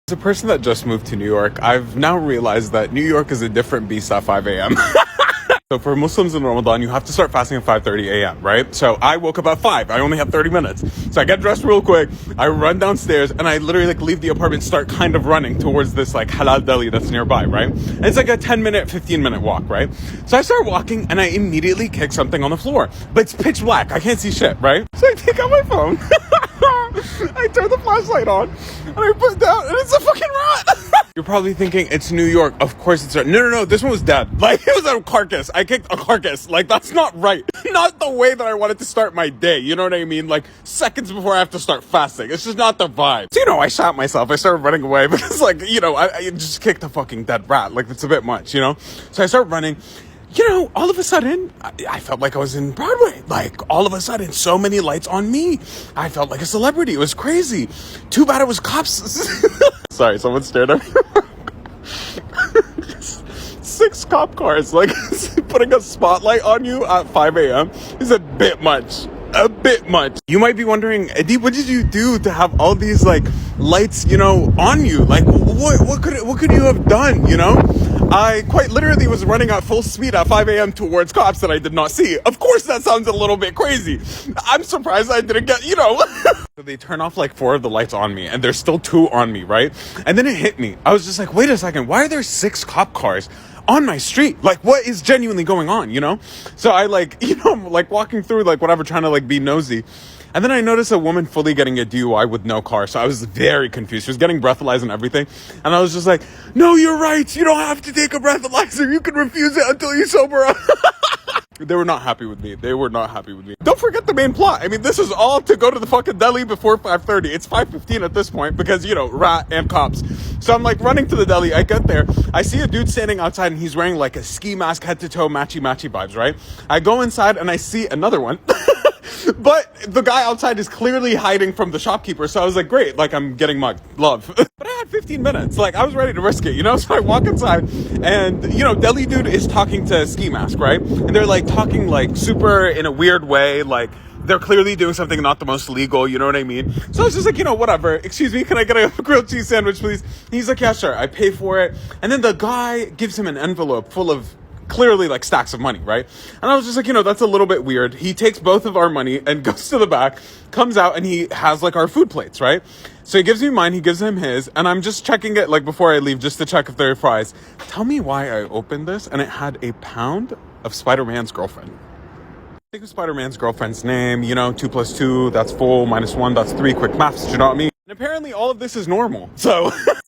As a person that just moved to New York, I've now realized that New York is a different beast at 5 a.m. So for Muslims in Ramadan, you have to start fasting at 5:30 a.m., right? So I woke up at 5. I only have 30 minutes. So I get dressed real quick. I run downstairs and I literally leave the apartment, start kind of running towards this halal deli that's nearby, right? And it's like a 10-minute, 15-minute walk, right? So I start walking and I immediately kick something on the floor. But it's pitch black. I can't see shit, right? So I take out my phone. I turn the flashlight on and I put it down and it's a fucking rat. You're probably thinking it's New York. Of course it's no. This one was dead. It was a carcass. I kicked a carcass. That's not right. Not the way that I wanted to start my day. You know what I mean? Seconds before I have to start fasting. It's just not the vibe. So, I shot myself. I started running away because I just kicked a fucking dead rat. It's a bit much, So I start running. All of a sudden, I felt like I was in Broadway. All of a sudden, so many lights on me. I felt like a celebrity. It was crazy. Too bad it was cops. Sorry, someone stared at me. 6 cop cars, putting a spotlight on you at 5 a.m. is a bit much. A bit much. You might be wondering, Adeib, what did you do to have all these lights, on you? What could you have done, I quite literally was running at full speed at 5 a.m. towards cops that I did not see. Of course, that sounds a little bit crazy. I'm surprised I didn't get, So they turn off 4 of the lights on me and there's still 2 on me, right? And then it hit me. I was just like, wait a second, why are there 6 cop cars on my street? What is genuinely going on, So I I'm walking through whatever, trying to be nosy. And then I noticed a woman fully getting a DUI with no car. So I was very confused. She was getting breathalyzed and everything. And I was just like, no, you're right. You don't have to take a breathalyzer. You can refuse it until you sober up. They were not happy with me. Don't forget the main plot. This is all to go to the fucking deli before 5:30. It's 5:15 at this point because, rat and cops. So I'm running to the deli. I get there. I see a dude standing outside and he's wearing a ski mask, head to toe, matchy vibes, right? I go inside and I see another one. But the guy outside is clearly hiding from the shopkeeper. So I was like, great, I'm getting mugged. Love. But I had 15 minutes. I was ready to risk it, So I walk inside and, deli dude is talking to Ski Mask, right? And they're talking super in a weird way. They're clearly doing something not the most legal, you know what I mean? So I was just like, whatever. Excuse me, can I get a grilled cheese sandwich, please? And he's like, yeah, sure. I pay for it. And then the guy gives him an envelope full of clearly stacks of money, right? And I was just like, that's a little bit weird. He takes both of our money and goes to the back, comes out, and he has our food plates, right? So he gives me mine, he gives him his, and I'm just checking it before I leave just to check if there are fries. Tell me why I opened this and it had a pound of Spider-Man's girlfriend. Think of Spider-Man's girlfriend's name, 2 plus 2, that's 4, minus 1, that's 3, quick maths, you know what I mean? And apparently all of this is normal. So